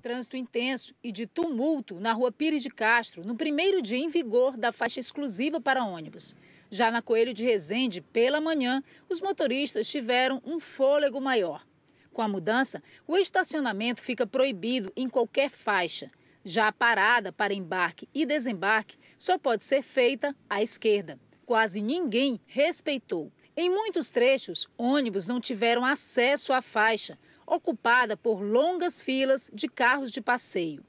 Trânsito intenso e de tumulto na rua Pires de Castro, no primeiro dia em vigor da faixa exclusiva para ônibus. Já na Coelho de Resende, pela manhã, os motoristas tiveram um fôlego maior. Com a mudança, o estacionamento fica proibido em qualquer faixa. Já a parada para embarque e desembarque só pode ser feita à esquerda. Quase ninguém respeitou. Em muitos trechos, ônibus não tiveram acesso à faixa, ocupada por longas filas de carros de passeio.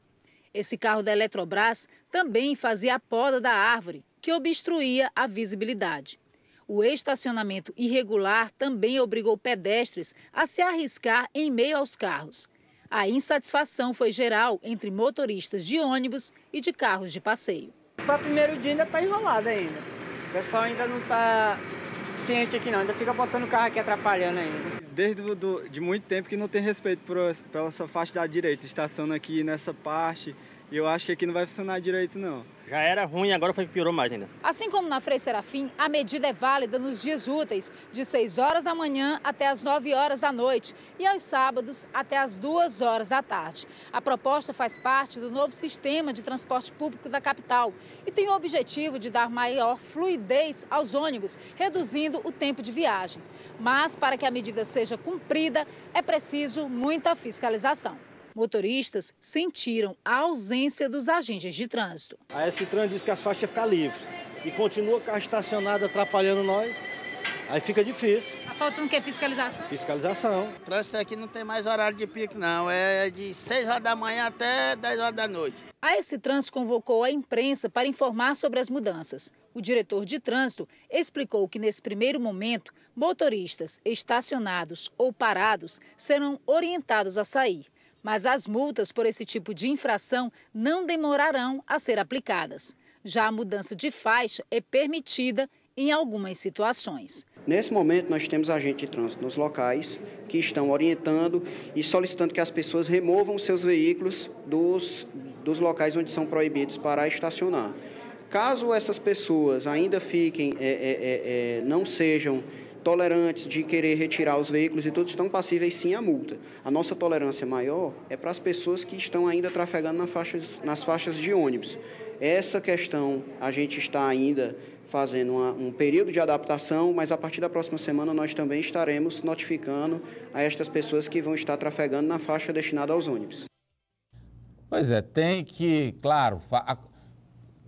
Esse carro da Eletrobras também fazia a poda da árvore, que obstruía a visibilidade. O estacionamento irregular também obrigou pedestres a se arriscar em meio aos carros. A insatisfação foi geral entre motoristas de ônibus e de carros de passeio. Para o primeiro dia ainda está enrolado ainda. O pessoal ainda não está ciente aqui não, ainda fica botando o carro aqui atrapalhando ainda. Desde de muito tempo que não tem respeito pela essa faixa da direita, estaciona aqui nessa parte e eu acho que aqui não vai funcionar direito não. Já era ruim, agora piorou mais ainda. Assim como na Frei Serafim, a medida é válida nos dias úteis, de 6 horas da manhã até as 9 horas da noite e aos sábados até as 2 horas da tarde. A proposta faz parte do novo sistema de transporte público da capital e tem o objetivo de dar maior fluidez aos ônibus, reduzindo o tempo de viagem. Mas para que a medida seja cumprida, é preciso muita fiscalização. Motoristas sentiram a ausência dos agentes de trânsito. A S-Trans diz que as faixas iam ficar livres e continua o carro estacionado atrapalhando nós, aí fica difícil. Tá faltando o quê? Fiscalização? Fiscalização. O trânsito aqui não tem mais horário de pico não, é de 6 horas da manhã até 10 horas da noite. A S-Trans convocou a imprensa para informar sobre as mudanças. O diretor de trânsito explicou que nesse primeiro momento, motoristas estacionados ou parados serão orientados a sair. Mas as multas por esse tipo de infração não demorarão a ser aplicadas. Já a mudança de faixa é permitida em algumas situações. Nesse momento, nós temos agentes de trânsito nos locais que estão orientando e solicitando que as pessoas removam seus veículos dos locais onde são proibidos para estacionar. Caso essas pessoas ainda fiquem, não sejam tolerantes de querer retirar os veículos e tudo, estão passíveis sim à multa. A nossa tolerância maior é para as pessoas que estão ainda trafegando nas faixas de ônibus. Essa questão a gente está ainda fazendo um período de adaptação, mas a partir da próxima semana nós também estaremos notificando a estas pessoas que vão estar trafegando na faixa destinada aos ônibus. Pois é, tem que, claro,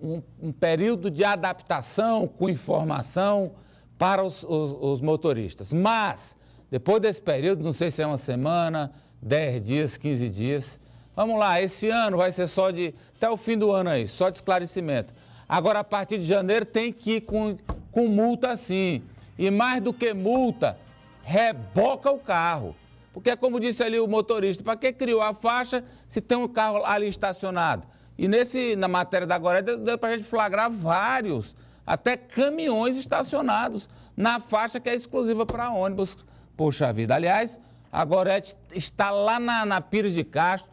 um período de adaptação com informação para os motoristas. Mas, depois desse período, não sei se é uma semana, 10 dias, 15 dias, vamos lá, esse ano vai ser só até o fim do ano aí, só de esclarecimento. Agora, a partir de janeiro, tem que ir com multa sim. E mais do que multa, reboca o carro. Porque, como disse ali o motorista, para que criou a faixa se tem um carro ali estacionado? E na matéria da Gorete, deu para a gente flagrar vários, até caminhões estacionados na faixa que é exclusiva para ônibus. Poxa vida, aliás, a Gorete está lá na Pires de Castro.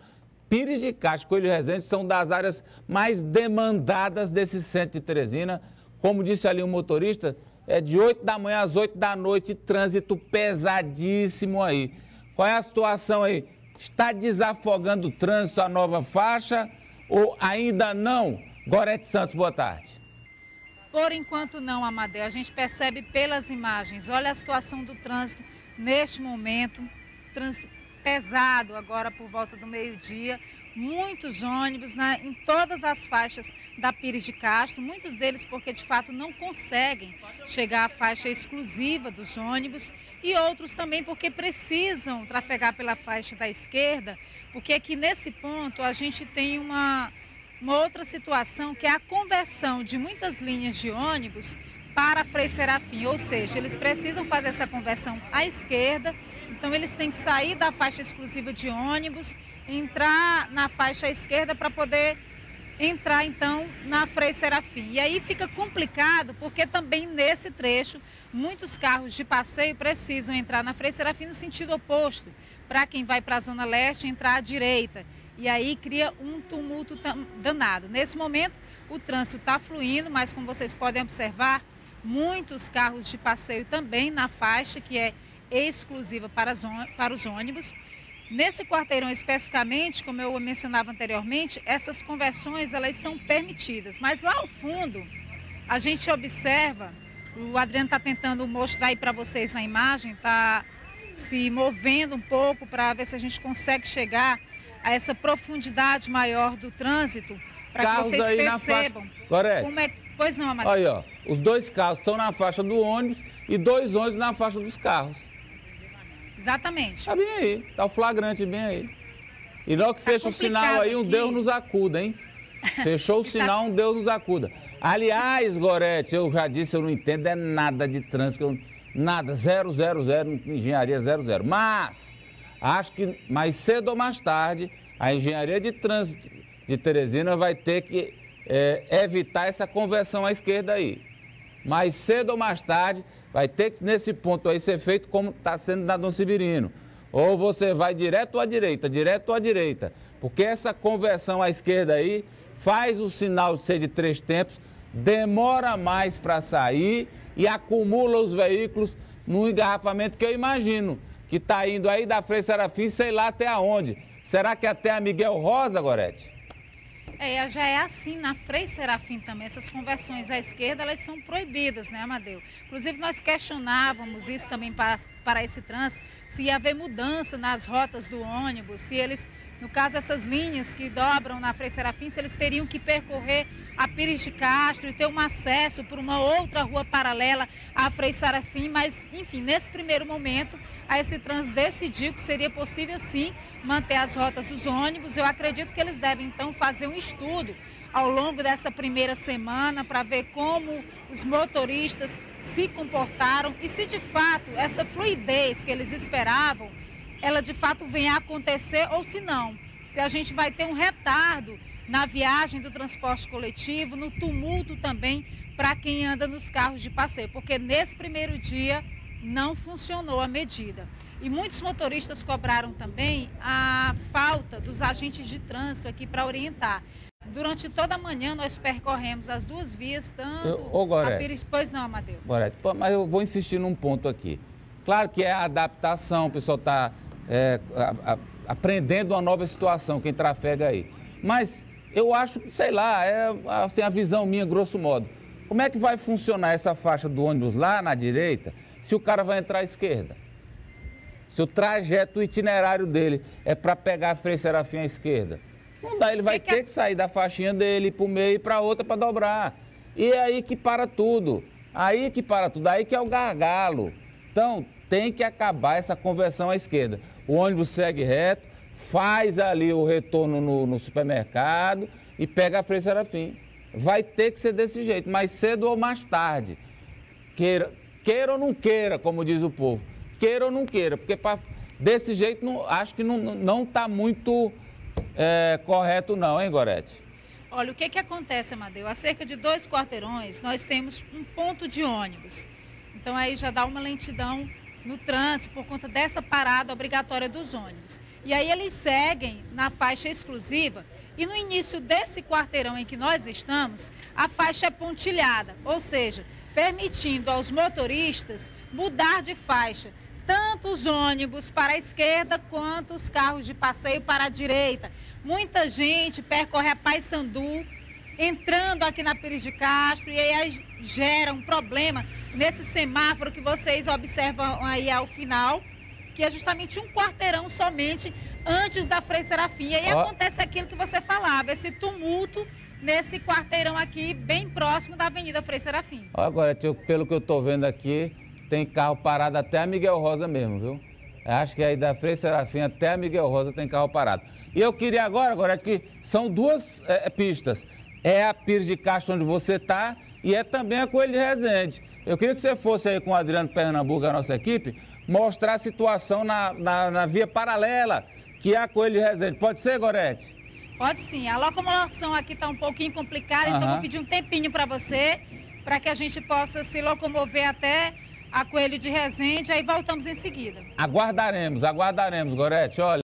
Pires de Castro, Coelho de Resende são das áreas mais demandadas desse centro de Teresina. Como disse ali o motorista, é de 8 da manhã às 8 da noite, trânsito pesadíssimo aí. Qual é a situação aí? Está desafogando o trânsito a nova faixa ou ainda não? Gorete Santos, boa tarde. Por enquanto não, Amadeu. A gente percebe pelas imagens. Olha a situação do trânsito neste momento. Trânsito pesado agora por volta do meio-dia. Muitos ônibus em todas as faixas da Pires de Castro. Muitos deles porque de fato não conseguem chegar à faixa exclusiva dos ônibus. E outros também porque precisam trafegar pela faixa da esquerda. Porque aqui nesse ponto a gente tem uma outra situação que é a conversão de muitas linhas de ônibus para a Frei Serafim, ou seja, eles precisam fazer essa conversão à esquerda, então eles têm que sair da faixa exclusiva de ônibus, entrar na faixa à esquerda para poder entrar então na Frei Serafim. E aí fica complicado porque também nesse trecho muitos carros de passeio precisam entrar na Frei Serafim no sentido oposto, para quem vai para a Zona Leste entrar à direita. E aí cria um tumulto danado. Nesse momento, o trânsito está fluindo, mas como vocês podem observar, muitos carros de passeio também na faixa, que é exclusiva para os ônibus. Nesse quarteirão especificamente, como eu mencionava anteriormente, essas conversões elas são permitidas, mas lá ao fundo a gente observa, o Adriano está tentando mostrar aí para vocês na imagem, está se movendo um pouco para ver se a gente consegue chegar a essa profundidade maior do trânsito, para que vocês percebam como é. Pois não, Amadeu. Aí, ó, os dois carros estão na faixa do ônibus e 2 ônibus na faixa dos carros. Exatamente. Tá bem aí, tá o flagrante bem aí. E logo que fecha o sinal aí, um Deus nos acuda, hein? Fechou o sinal, um Deus nos acuda. Aliás, Gorete, eu já disse, eu não entendo é nada de trânsito, nada, 000, engenharia 00. Mas, acho que mais cedo ou mais tarde, a engenharia de trânsito de Teresina vai ter que evitar essa conversão à esquerda aí. Mais cedo ou mais tarde, vai ter que, nesse ponto aí, ser feito como está sendo na Dom Severino. Ou você vai direto à direita, porque essa conversão à esquerda aí faz o sinal ser de 3 tempos, demora mais para sair e acumula os veículos no engarrafamento que eu imagino, que está indo aí da Frei Serafim, sei lá até aonde. Será que até a Miguel Rosa, Gorete? Já é assim na Frei Serafim também, essas conversões à esquerda, elas são proibidas, né, Amadeu? Inclusive, nós questionávamos isso também para esse trânsito, se ia haver mudança nas rotas do ônibus, se eles, no caso, essas linhas que dobram na Frei Serafim, se eles teriam que percorrer a Pires de Castro e ter um acesso por uma outra rua paralela à Frei Serafim, mas, enfim, nesse primeiro momento, a esse trânsito decidiu que seria possível, sim, manter as rotas dos ônibus. Eu acredito que eles devem, então, fazer um estudo ao longo dessa primeira semana para ver como os motoristas se comportaram e se, de fato, essa fluidez que eles esperavam, ela, de fato, venha a acontecer ou se não. Se a gente vai ter um retardo na viagem do transporte coletivo, no tumulto também para quem anda nos carros de passeio, porque nesse primeiro dia não funcionou a medida. E muitos motoristas cobraram também a falta dos agentes de trânsito aqui para orientar. Durante toda a manhã nós percorremos as 2 vias, tanto a Pires... Pois não, Amadeu. Gorete, mas eu vou insistir num ponto aqui. Claro que é a adaptação, o pessoal está aprendendo uma nova situação, quem trafega aí. Mas eu acho que, sei lá, assim, a visão minha, grosso modo. Como é que vai funcionar essa faixa do ônibus lá na direita se o cara vai entrar à esquerda? Se o trajeto, o itinerário dele é para pegar a Frei Serafim à esquerda. Não dá, ele vai ter que sair da faixinha dele, ir para o meio e para outra para dobrar. E é aí que para tudo. Aí que é o gargalo. Então, tem que acabar essa conversão à esquerda. O ônibus segue reto, faz ali o retorno no supermercado e pega a Frei Serafim. Vai ter que ser desse jeito, mais cedo ou mais tarde. Queira ou não queira, como diz o povo. Queira ou não queira, porque desse jeito acho que não está muito correto não, hein, Gorete? Olha, o que acontece, Amadeu? Há cerca de 2 quarteirões nós temos um ponto de ônibus. Então aí já dá uma lentidão no trânsito por conta dessa parada obrigatória dos ônibus. E aí eles seguem na faixa exclusiva e no início desse quarteirão em que nós estamos, a faixa é pontilhada, ou seja, permitindo aos motoristas mudar de faixa, tanto os ônibus para a esquerda quanto os carros de passeio para a direita. Muita gente percorre a Paissandu, entrando aqui na Pires de Castro, e aí gera um problema nesse semáforo que vocês observam aí ao final, que é justamente um quarteirão somente antes da Frei Serafim. E aí acontece aquilo que você falava, esse tumulto nesse quarteirão aqui, bem próximo da Avenida Frei Serafim. Agora, pelo que eu estou vendo aqui, tem carro parado até a Miguel Rosa mesmo, viu? Acho que aí da Frei Serafim até a Miguel Rosa tem carro parado. E eu queria agora, que são 2 pistas. É a Pires de Castro onde você está e é também a Coelho de Resende. Eu queria que você fosse aí com o Adriano Pernambuco, a nossa equipe, mostrar a situação na via paralela, que é a Coelho de Resende. Pode ser, Gorete? Pode sim. A locomoção aqui está um pouquinho complicada, então vou pedir um tempinho para você, para que a gente possa se locomover até a Coelho de Resende, aí voltamos em seguida. Aguardaremos, Gorete, olha.